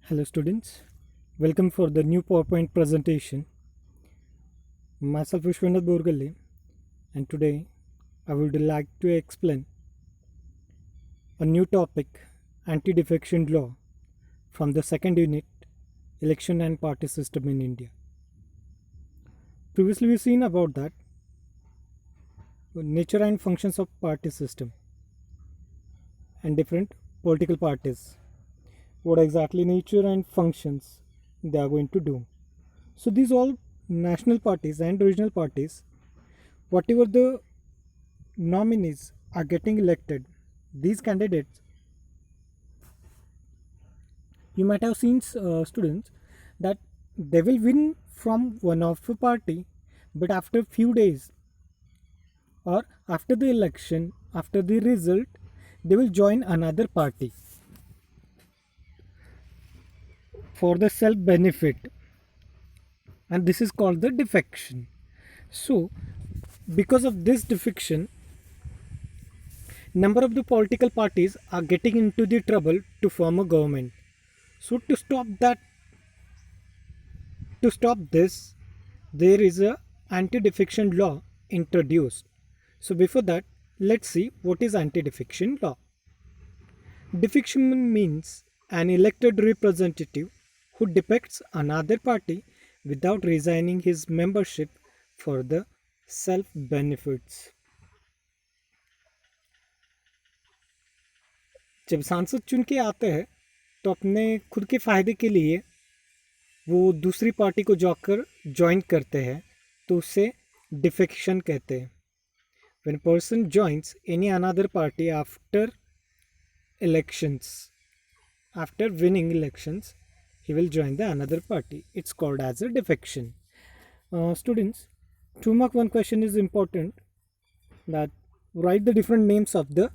Hello students, welcome for the new PowerPoint presentation. Myself Vishwanath Borgalle, and today I would like to explain a new topic, anti-defection law from the second unit, election and party system in India. Previously we've seen about that, nature and functions of party system and different political parties. What exactly nature and functions they are going to do. So these all national parties and regional parties, whatever the nominees are getting elected, these candidates, you might have seen students that they will win from one of the party, but after few days or after the election, after the result, they will join another party for the self benefit, and this is called the defection. So because of this defection, number of the political parties are getting into the trouble to form a government. So to stop this, there is a anti-defection law introduced. So before that, let's see what is anti-defection law. Defection means an elected representative who defects another party without resigning his membership for the self benefits. जब सांसद चुन के आते हैं तो अपने खुद के फ़ायदे के लिए वो दूसरी पार्टी को जाकर ज्वाइन करते हैं, तो उसे डिफेक्शन कहते हैं. When a person joins any another party after elections, after winning elections, he will join the another party. It's called as a defection. Students, 2 mark 1 question is important, that write the different names of the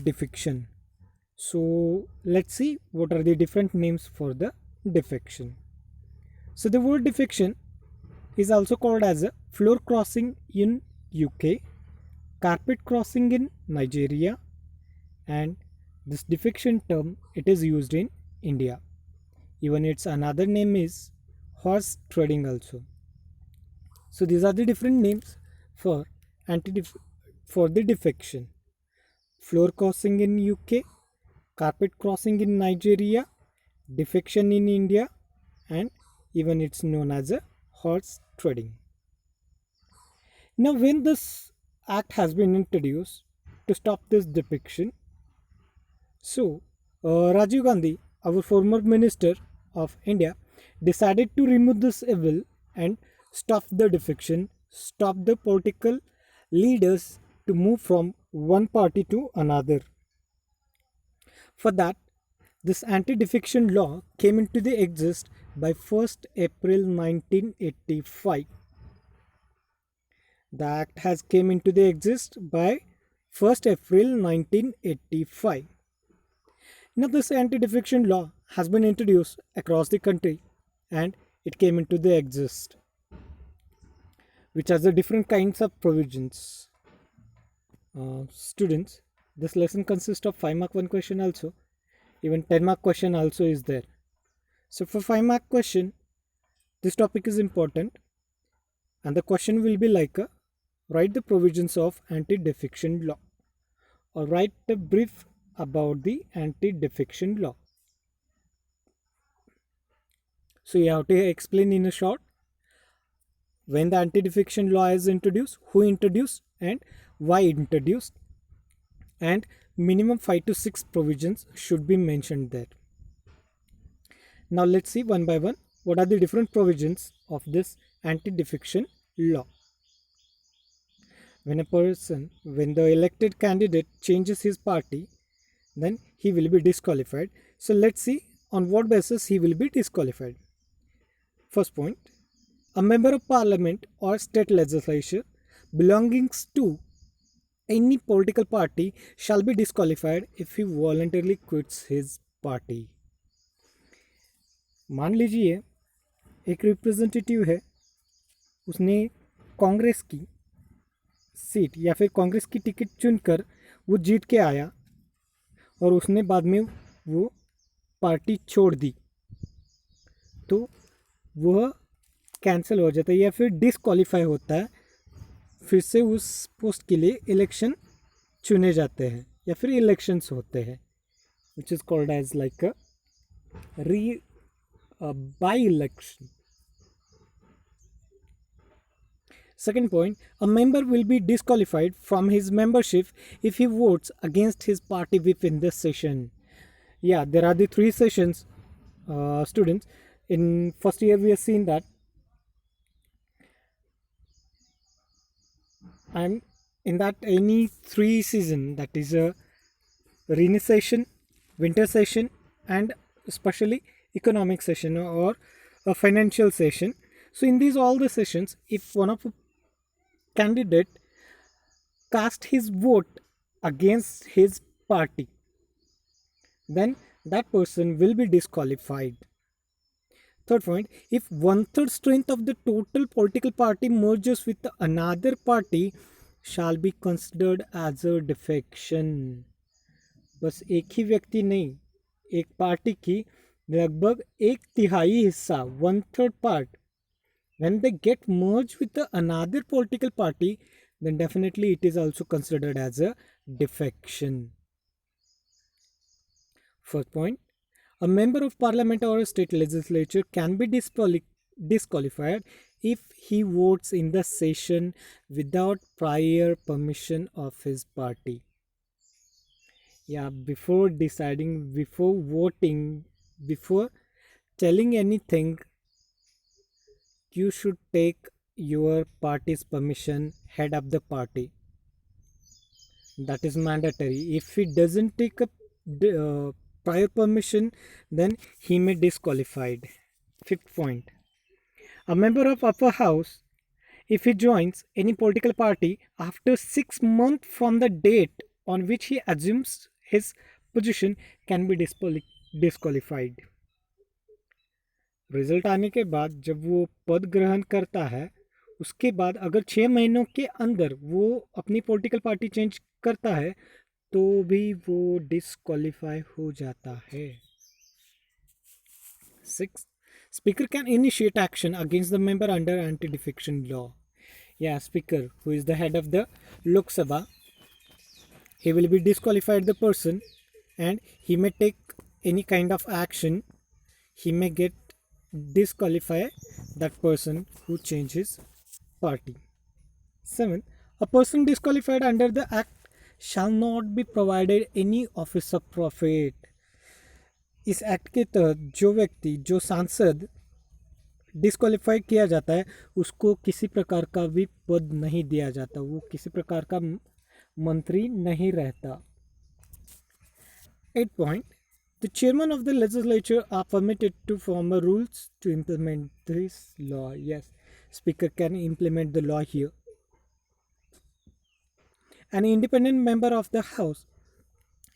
defection. So let's see what are the different names for the defection. So the word defection is also called as a floor crossing in UK, carpet crossing in Nigeria, and this defection term it is used in India. Even its another name is horse trading also. So these are the different names for for the defection. Floor crossing in UK, carpet crossing in Nigeria, defection in India, and even it's known as a horse trading. Now when this act has been introduced to stop this depiction, so Rajiv Gandhi, our former minister of India, decided to remove this evil and stop the defection, stop the political leaders to move from one party to another. For that, this anti-defection law came into the exist by 1st April 1985. The act has came into the exist by 1st April 1985. Now this anti-defection law has been introduced across the country and it came into the exist, which has the different kinds of provisions. Students, this lesson consists of 5 mark 1 question also. Even 10 mark question also is there. So for 5 mark question, this topic is important, and the question will be like write the provisions of anti-defection law, or write a brief about the anti-defection law. So you have to explain in a short when the anti-defection law is introduced, who introduced and why introduced, and minimum 5 to 6 provisions should be mentioned there. Now let's see one by one what are the different provisions of this anti-defection law. When the elected candidate changes his party, then he will be disqualified. So let's see on what basis he will be disqualified. First point, a member of parliament or state legislature belonging to any political party shall be disqualified if he voluntarily quits his party. मान लीजिए एक representative है, उसने कांग्रेस की seat या फिर कांग्रेस की ticket चुनकर वो जीत के आया और उसने बाद में वो पार्टी छोड़ दी. तो वह कैंसिल हो जाता है या फिर डिसक्वालीफाई होता है, फिर से उस पोस्ट के लिए इलेक्शन चुने जाते हैं या फिर इलेक्शंस होते हैं, which is called as like a re by election. Second point, a member will be disqualified from his membership if he votes against his party whip in this session. Yeah, there are the three sessions, students. In first year, we have seen that. And in that, any three season, that is a rainy session, winter session, and especially economic session or a financial session. So in these all the sessions, if one of a candidate cast his vote against his party, then that person will be disqualified. Third point, if one third strength of the total political party merges with another party, shall be considered as a defection. बस एक ही व्यक्ति नहीं, एक party की लगभग एक तिहाई हिस्सा, one third part, when they get merged with another political party, then definitely it is also considered as a defection. First point, a member of parliament or a state legislature can be disqualified if he votes in the session without prior permission of his party. Yeah, before deciding, before voting, before telling anything, you should take your party's permission, head of the party. That is mandatory. If he doesn't take a prior permission, then he may be disqualified. Fifth point, a member of upper house, if he joins any political party after 6 months from the date on which he assumes his position, can be disqualified. Result आने के बाद जब वो पद ग्रहण करता है, उसके बाद अगर 6 महीनों के अंदर वो अपनी पॉलिटिकल पार्टी चेंज करता है तो भी वो डिस्क्वालीफाई हो जाता है. 6. Speaker can initiate action against the member under anti-defection law. Yeah, Speaker, who is the head of the Lok Sabha, he will be disqualified the person and he may take any kind of action. He may get disqualify that person who changes party. 7. A person disqualified under the act shall not be provided any office of profit. इस act के तहत जो व्यक्ति, जो सांसद disqualify किया जाता है, उसको किसी प्रकार का भी पद नहीं दिया जाता, वो किसी प्रकार का मंत्री नहीं रहता. 8 point, the chairman of the legislature are permitted to form rules to implement this law. Yes, speaker can implement the law here. An independent member of the house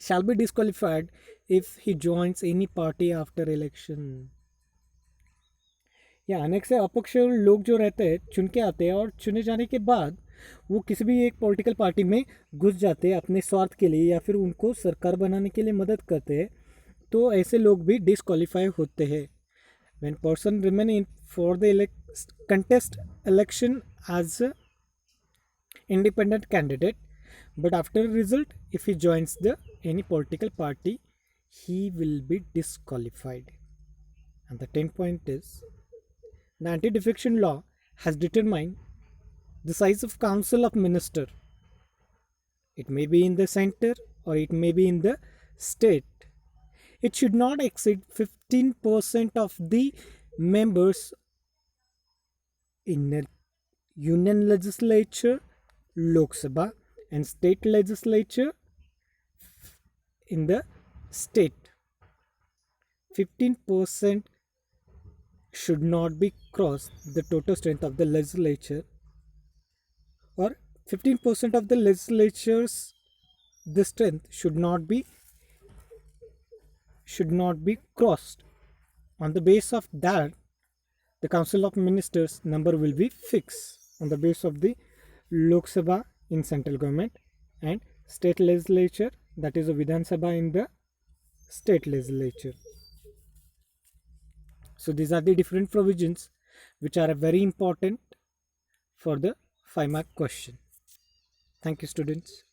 shall be disqualified if he joins any party after election. या अनेक से अपक्ष लोग जो रहते हैं चुन के आते हैं और चुने जाने के बाद वो किसी भी एक पॉलिटिकल पार्टी में घुस जाते हैं अपने स्वार्थ के लिए या फिर उनको सरकार बनाने के लिए मदद करते हैं, तो ऐसे लोग भी डिस्क्वालीफाई होते हैं. When person remain in for the contest election as independent candidate, but after result if he joins the any political party he will be disqualified. And the 10th point is, the anti-defection law has determined the size of council of minister. It may be in the center or it may be in the state. It should not exceed 15% of the members in a union legislature, Lok Sabha, and state legislature in the state. 15% should not be crossed the total strength of the legislature, or 15% of the legislature's the strength should not be crossed. On the basis of that, the council of ministers number will be fixed on the basis of the Lok Sabha in central government and state legislature, that is a Vidhan Sabha in the state legislature. So these are the different provisions which are very important for the 5 mark question. Thank you, students.